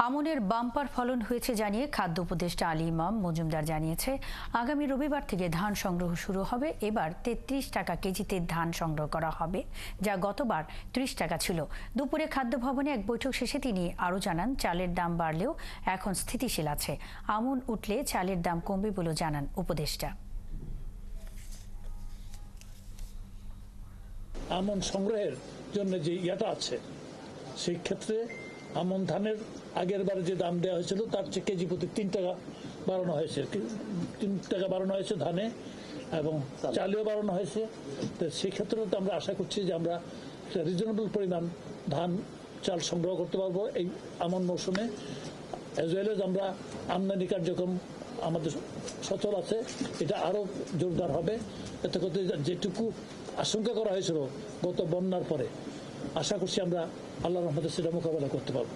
আমনের বাম্পার ফলন হয়েছে জানিয়ে খাদ্য উপদেষ্টা আলী ইমাম মজুমদার জানিয়েছে, আগামী রবিবার থেকে ধান সংগ্রহ শুরু হবে। এবার ৩৩ টাকা কেজিতে ধান সংগ্রহ করা হবে, যা গতবার ৩০ টাকা ছিল। দুপুরে খাদ্য ভবনে এক বৈঠক শেষে তিনি আরও জানান, চালের দাম বাড়লেও এখন স্থিতিশীল আছে। আমন উঠলে চালের দাম কমবে বলেও জানান উপদেষ্টা। আমন সংগ্রহের জন্য যে ইয়াটা আছে, সেই ক্ষেত্রে আমন ধানের আগের বারে যে দাম দেওয়া হয়েছিল তার চেয়ে কেজি প্রতি ৩ টাকা বাড়ানো হয়েছে। ৩ টাকা বাড়ানো হয়েছে ধানে, এবং চালেও বাড়ানো হয়েছে। তো সেই ক্ষেত্রে তো আমরা আশা করছি যে আমরা রিজনেবল পরিমাণ ধান চাল সংগ্রহ করতে পারবো এই আমন মৌসুমে। অ্যাজ ওয়েল এজ আমরা আমদানি কার্যক্রম আমাদের সচল আছে, এটা আরও জোরদার হবে। এতে করতে যেটুকু আশঙ্কা করা হয়েছিল গত বন্যার পরে, আশা করছি আমরা আল্লাহর রহমতে সেটা মোকাবেলা করতে পারবো।